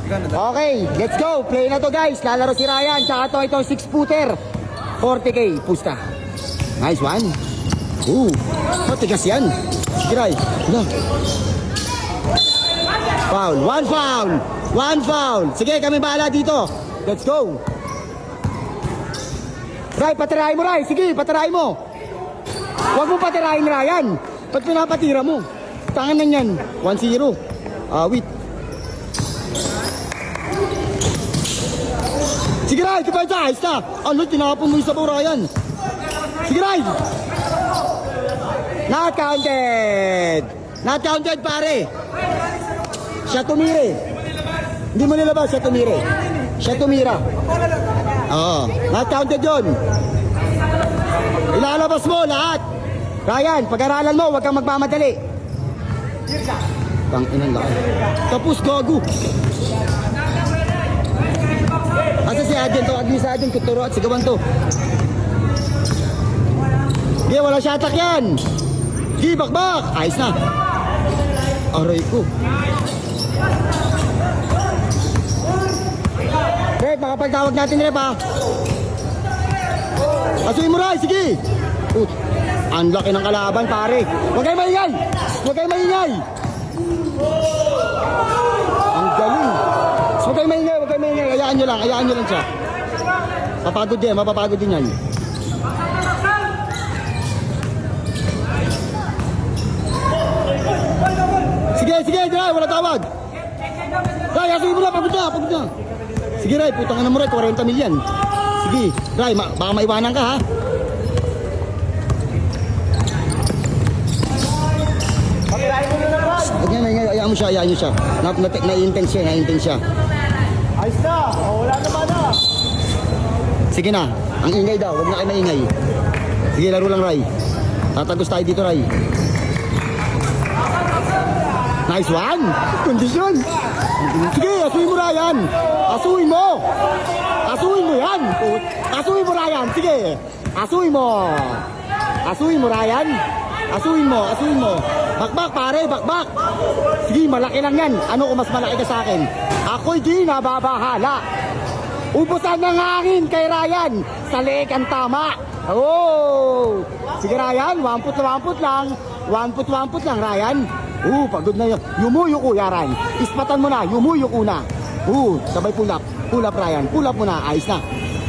Okay, let's go. Play na to guys. Lalaro si Ryan. Tsaka ito 6-footer. 40k. Pusta. Nice one. Matigas yan. Sige Ray. Foul. One foul. Sige, kami bahala dito. Let's go. Ray, patirahin mo Ray. Sige, patirahin mo. Huwag mo patirahin Ryan. Ba't pinapatira mo? Tangan na yan. 1-0. Wait. Sige Ray, kipaisa. Ayos na. Ano, tinapon mo yung sabaw Ryan. Sige Ray. Not counted. Not counted pare. Siya tumire. Hindi mo nilabas, siya tumire. Siya tumira. Oo. Not counted yun. Ilalabas mo lahat. Ryan, pag-aralan mo, huwag kang magmamadali. Tang-inan lang. Tapos gago. Asa si Adyen to? Adyen sa Adyen, kuturo at sigawan to. Di, wala siya attack yan. Di, bakbak. Ayos na. Aray ko. Red, makapagtawag natin Rep ha. Asuin mo Ray, sige. Ang laki ng kalaban pare. Huwag kayo maingay. Huwag kayo maingay. Ang galing. Huwag kayo maingay, huwag kayo maingay. Hayaan nyo lang siya. Papagod din, mapapagod din yan. Sige, Ray, wala tawag. Ray, asuin mo na, pagod na. Sige Ray, putang na mo Ray, 40 milyan. Sige, Ray, baka maiwanan ka ha. Huwag niya, hayaan mo siya. Na-intense siya. Ayos na, wala naman na. Sige na, ang ingay daw, huwag na kayo maingay. Sige, laro lang Ray. Tatagos tayo dito Ray. Nice one! Kondisyon! Sige, asuin mo Ryan! Asuin mo yan! Asuin mo Ryan! Sige! Asuin mo Ryan! Asuin mo! Bakbak pare, bakbak! Sige, malaki lang yan! Ano kung mas malaki ka sa akin? Ako'y di nababahala! Ubusan ng hangin kay Ryan! Sa leeg ang tama! Oh! Sige Ryan, wamput lang! Wamput lang Ryan! Pagod na yun. Yumuyuko, Yaran. Ispatan mo na, yumuyuko na. Sabay pull up. Pull up, Ryan. Pull up mo na. Ayos na.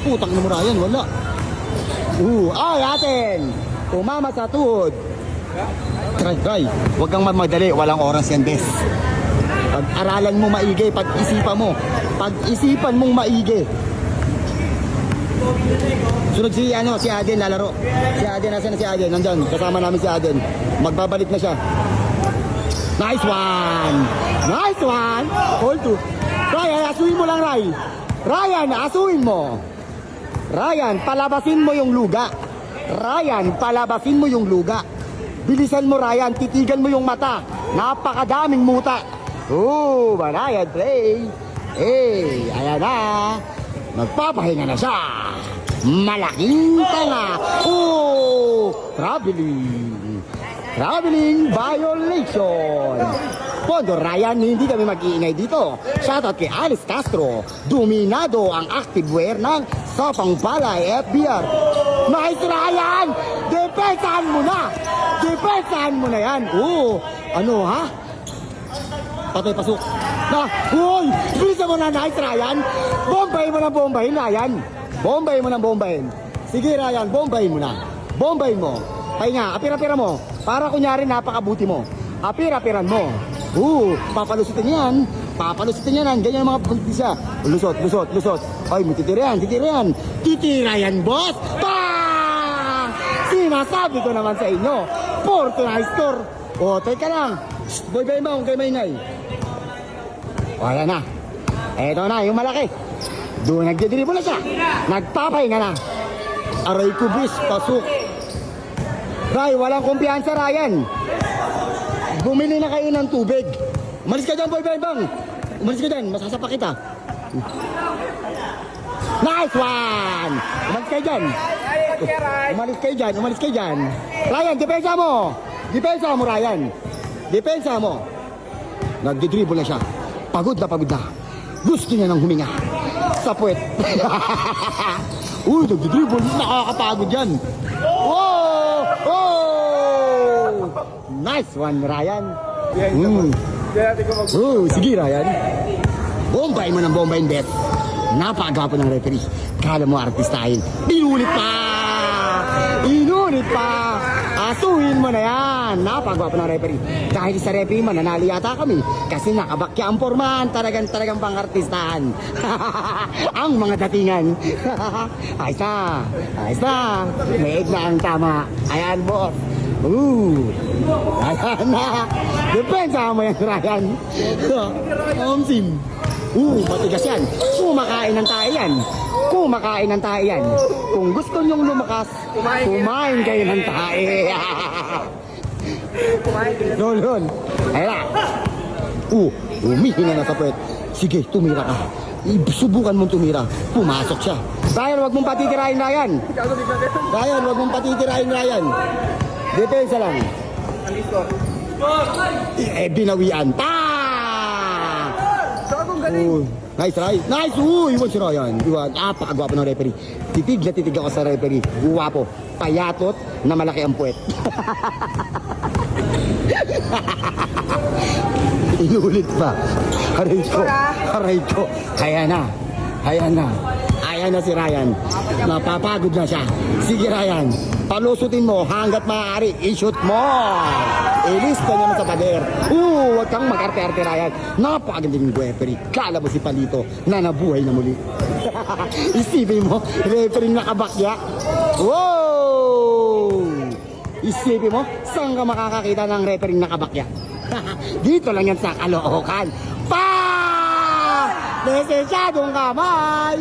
Putang na mo, Ryan. Wala. Atin. Tumama sa tuhod. Try. Huwag kang magmadali. Walang oras yan, Des. Pag-aralan mo maigi. Pag-isipan mo. Pag-isipan mong maigi. Sunod si Aden lalaro. Si Aden, nasa na si Aden? Nandyan. Kasama namin si Aden. Magbabalik na siya. Nice one! Hold to. Ryan, asuin mo lang, Ray. Ryan, asuin mo. Ryan, palabasin mo yung luga. Bilisan mo, Ryan. Titigan mo yung mata. Napakadaming muta. Ryan, play. Ayan na. Magpapahinga na siya. Malaking tanga. Traveling violation. Pondo Ryan, hindi kami mag-iingay dito. Shoutout kay Alice Castro. Dominado ang activewear ng Sopang Balay FBR. Nice Ryan! Depensahan mo na yan. Ano ha? Patay pasok. Bilisan mo na, nice Ryan. Bombayin mo Ryan. Sige Ryan, bombayin mo. Pahinga, apira-pira mo. Para kunyari napakabuti mo. Apira-piran mo. Papalusutin yan. Ganyan ang mga bunti siya. Lusot. Ay, may titira yan. Titira yan, boss. Bang! Sinasabi ko naman sa inyo. Fortunized store. Teka lang. Boy, huwag kayo maingay. Wala na. Eto na, yung malaki. Doon nagdidribble na siya. Nagpapahinga na. Aray ko, bis, pasok. Ray, walang kumpiyansa, Ryan. Bumili na kayo ng tubig. Umalis ka dyan, boy, bang. Umalis ka dyan, masasapa kita. Nice one! Umalis kayo dyan. Ryan, depensa mo, Ryan. Nagdidribble na siya. Pagod na. Gusto niya ng huminga. Sa puwet. Uy, nagdidribble. Nakakapagod yan. Oh! Oh! Nice one, Ryan. Sige, Ryan. Bombay mo ng bombay, bet. Napakagwapo ng referee. Kala mo artistahin. Inulit pa! Inulit pa! Asuhin mo na yan! Napakagwapo ng referee. Dahil sa referee, mananali yata kami. Kasi nakabakya ang formahan. Talagang pang artistahan. Ang mga datingan. Ayos na! Ayos na! Leeg na ang tama. Ayan, boss. Ayan na! Depensa mo yan, Ryan. Omsim. Matigas yan. Kumakain ng tae yan. Kumakain ng tae yan. Kung gusto nyong lumakas, kumain kayo ng tae. Lolon. Ayun na. Umihina na sa puwet. Sige, tumira ka. Subukan mong tumira. Pumasok siya. Ryan, wag mong patitirahin, Ryan. Ryan, wag mong patitirahin, Ryan. Depensa lang. Binawian. Nice, right? Nice! Iwan si Ryan. Iwan. Napakagwapo ng referee. Titig na titig ako sa referee. Guwapo. Payatot na malaki ang puwet. Inulit pa. Aray ko. Aray ko. Kaya na. Ayan na. Ayan na si Ryan. Napapagod na siya. Sige, Ryan. Palusutin mo hanggat maaari. I-shoot mo. Ilista niya mo sa pader. Huwag kang mag-arte-arte, Ryan. Napakagaling ng referee. Kala mo si Palito na nabuhay na muli. Isipin mo, referee nakabakya. Wow! Isipin mo, saan ka makakakita ng referee nakabakya? Dito lang yan sa Caloocan. Lisensyadong kamay!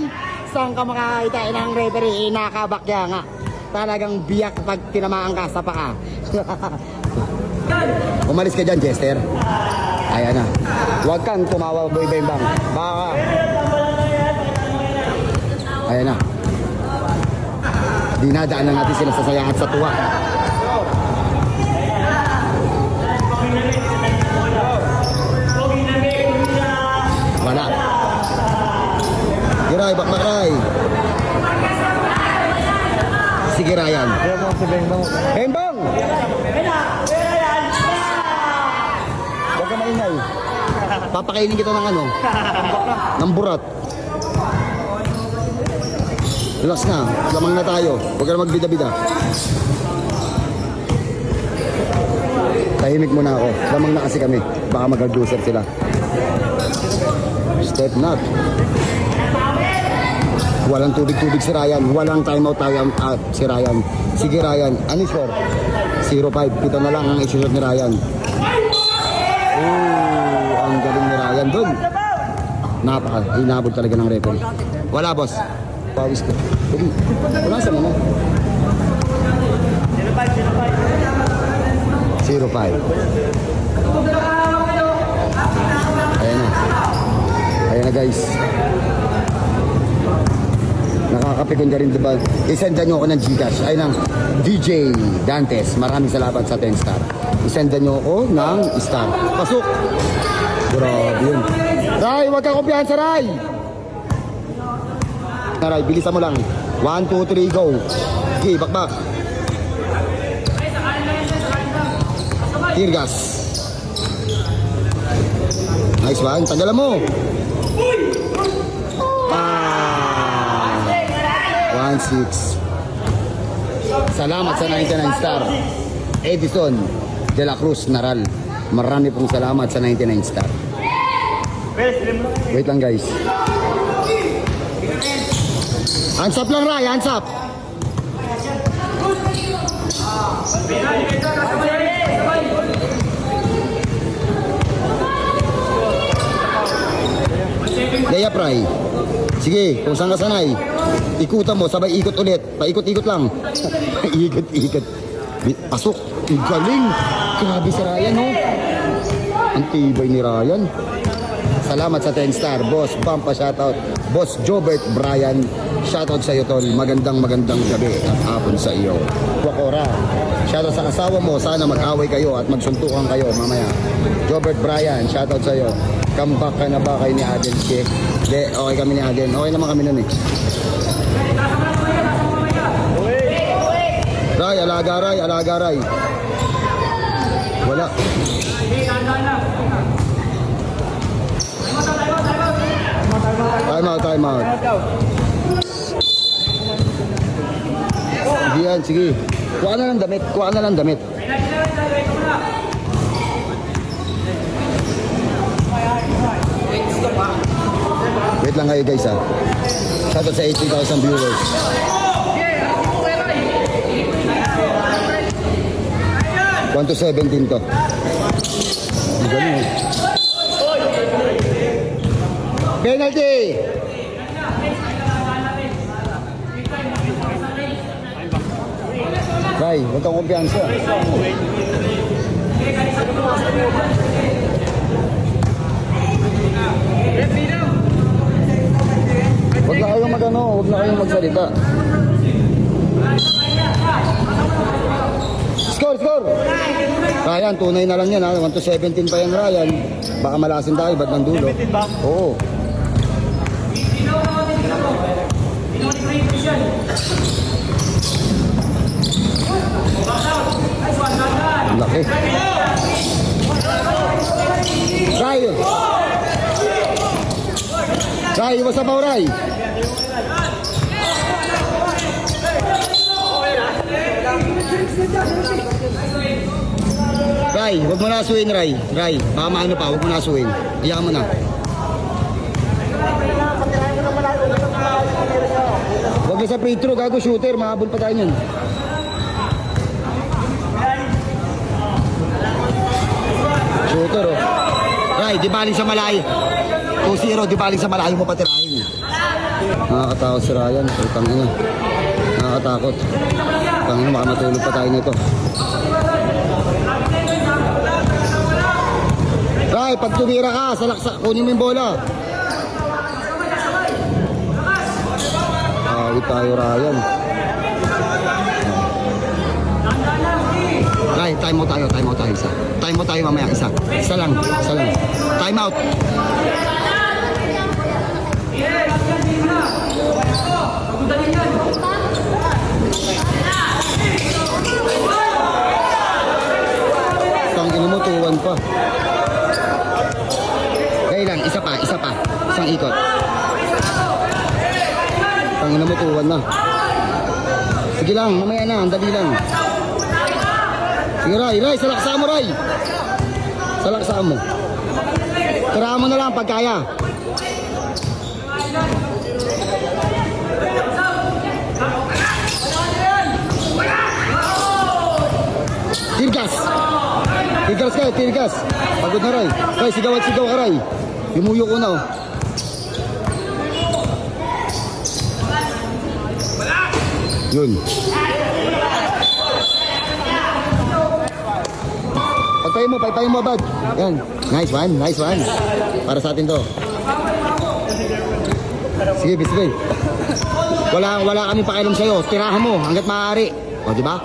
Saan ka makakita ng referee nakabakya nga? Talagang biyak pag tinamaan ka sa paa. Umalis ka dyan, Jester. Ayan na. Huwag kang tumawa, boy bang. Baka. Ayan na. Dinadaan na natin sila sa saya at sa tuwa. Wala. Giray, bakbakray. Sige, Ryan. Bembang! Huwag ka maingay. Papakainin kita ng ano? Ng burat. Relax na. Lamang na tayo. Huwag ka na magbida-bida. Tahimik muna ako. Lamang na kasi kami. Baka mag-abuser sila. Step not. Walang tubig-tubig si Ryan. Walang timeout si Ryan. Sige, Ryan. Ano score? 0-5. Kita na lang ang isusot ni Ryan. Ang galing ni Ryan doon. Hinabol talaga ng referee. Wala, boss. Pawis ko. Wala sa mga. 0-5. Ayan na. Ayan na, guys. Nakakapikon ka rin, diba? Isendan nyo ako ng Gcash. Ay, ng DJ Dantes. Maraming salamat sa 10 star. Isendan nyo ako ng star. Pasok! Grabe yun. Ray, huwag kang kumpiyansa, Ray! Ray, bilisan mo lang. 1, 2, 3, go. Okay, bakbak. Tear gas. Nice one. Tagalan mo. 1-6. Salamat sa 99 star. Edison de la Cruz Naral. Marami pong salamat sa 99 star. Wait lang, guys. Hands up lang, Ray. Hands up. Layup, Ray. Sige, kung saan ka sanay. Ikutan mo, sabay ikot ulit. Paikot-ikot lang. Ikot-ikot. Pasok. Galing. Grabe si Ryan, no? Ang tibay ni Ryan. Salamat sa 10 star. Boss Bampa, shoutout. Boss Jobert Brian, shoutout sa iyo, tol. Magandang gabi at hapon sa iyo. Wakora, shoutout sa asawa mo. Sana mag-away kayo at magsuntukan kayo mamaya. Jobert Brian, shoutout sa iyo. Comeback ka na ba kay ni Aden Chick? Hindi, okay kami ni Aden. Okay naman kami nun eh. Ray, alaga Ray. Wala. Time out. Sige yan, sige. Kuha na lang damit. Wait lang kayo guys ha. Shoutout sa 80,000 viewers. One to 17 to. Ang galing eh. Penalty! Ray, huwag kang kumpiyansa. Huwag na kayong magsalita. Score! Ryan, tunay na lang yan ha. 1 to 17 pa yan, Ryan. Baka malasin tayo, ba't ng dulo? 17 ba? Oo. Ang laki. Ray, what's up, Ray? Ray, huwag mo na asuin, Ray. Baka maano pa, huwag mo na asuin. Iyakan mo na. Huwag na sa free throw, gago shooter, mahabol pa tayo nun. Shooter, oh. Ray, di baling sa malayo. 2-0, di baling sa malayo mo patirahin. Nakakatakot si Ryan. Utang ina. Nakakatakot. Utang ina, baka matulog pa tayo nito. Ray, pag tumira ka, salaksak, kunin mo yung bola. Awit tayo, Ryan. Ray, time out tayo isa. Time out tayo mamaya, isa. Isa lang. Time out. Tangin mo, tuwan pa. Kailan? Isa pa. Isang ikot. Tangin mo, tuwan na. Sige lang, mamaya na, ang dali lang. Sige, Ray, salaksaan mo, Ray. Salaksaan mo. Tirahan mo na lang pag kaya. Tirgas. Pagod na, Ray. Ray, sigaw ka, Ray. Limuyo ko na, oh. Yun. Pagtayo mo, bad. Yan. Nice one. Para sa atin to. Sige, bisbay. Wala kami pakialam sa'yo. Tirahan mo hanggat maaari. O, di ba?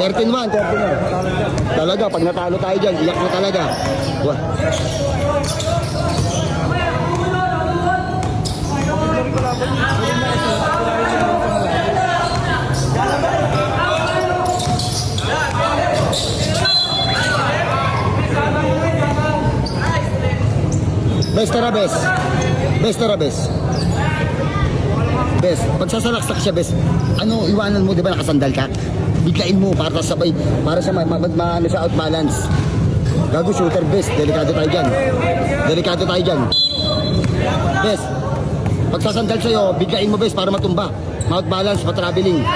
Thirteen one. Talaga, pag natalo tayo dyan, iyak na talaga. Wah. Best. Pag sasalaksak siya, best. Ano, iwanan mo, di ba nakasandal ka? Biglain mo para sabay, para sa maano sa outbalance. Gago shooter, best. Delikado tayo dyan. Best. Pag sasandal sa'yo, biglain mo, best, para matumba. Ma-outbalance, ma-traveling.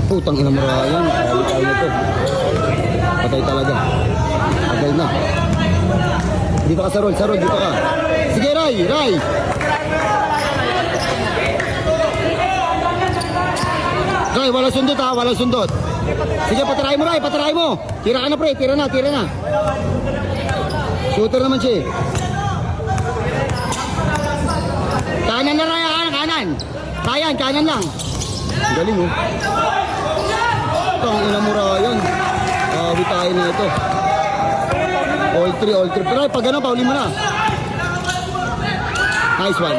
Putang ina mo, Ryan. Ayaw na to. Patay talaga. Patay na. Dito ka sa roll, dito ka. Sige, Ray, Ray. Ray, walang sundot ha, walang sundot. Sige, patirahin mo, Ray, patirahin mo. Tira ka na, pre, tira na, tira na. Shooter naman siya eh. Kanan na, Ray, kanan. Kayan, kanan lang. Ang galing oh. Ito, ang ina mo, Ryan. Awit tayo na ito. All three. Pero pag gano'n, pauli mo na. Nice one.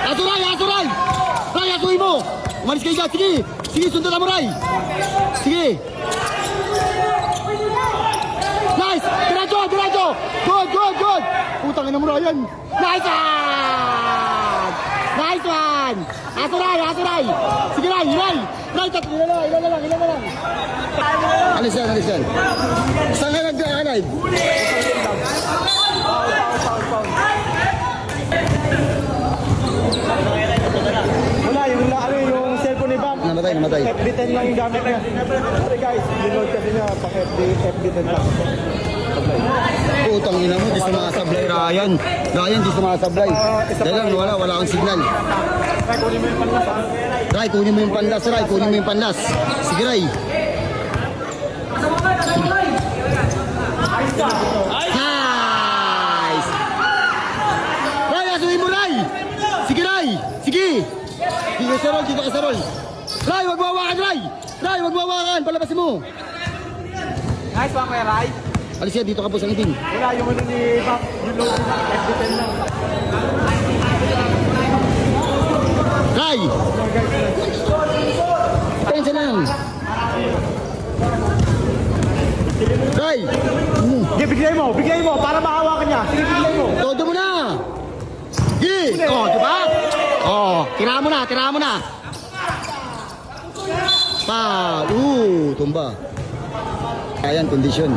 Asuray! Ray, asuray mo! Umalis kayo dyan, sige! Sige, sundan na mo, Ray! Sige! Nice! Diretso! Good! Putang ina mo, Ryan! Nice one! Nice one! Asuray! Sige, Ray! Tatlo, ilan na lang! Alis yan. Saan ka nag-drive? Wala, yung cellphone ni Bam. Namatay. FB10 lang yung gamit niya. Sorry guys, load kasi niya pang FB10 lang. Putang ina mo, di sumasablay Ryan, di sumasablay. Dahil lang, wala kang signal. Ray, kunin mo yung panlas. Sige, Ray. Nice! Ray, asuhin mo, Ray! Sige, Ray! Sige! Dito ka sa roll. Ray, wag mawakan, Ray! Palabasin mo! Nice one, Kuya Rai. Alis yan, dito ka po sa ngiting. Wala, yung ano ni Bam, yung load niya, FB10 lang. Ray! Atensya lang. Ray! Sige, bigay mo, para mahawakan niya. Sige, bigay mo. Todo mo na! Gi! Oh, di ba? Oh, tira mo na. Pa! Tumba. Ayan, kondisyon.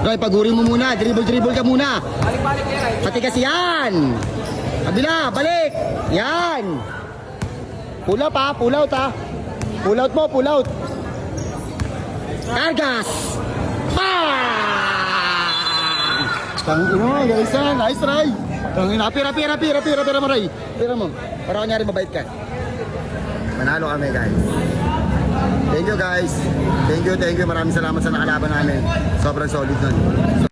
Ray, pagurin mo muna. Dribble ka muna. Patigas yan. Kabila, balik. Yan. Pull out ha. Pull out. Kargas. Bang! Tangina, guys, nice try. Tangina, pira mo, Ray. Pira mo. Para kanyari mabait ka. Manalo kami, guys. Thank you, guys. Thank you. Maraming salamat sa nakalaban namin. Sobrang solid nun.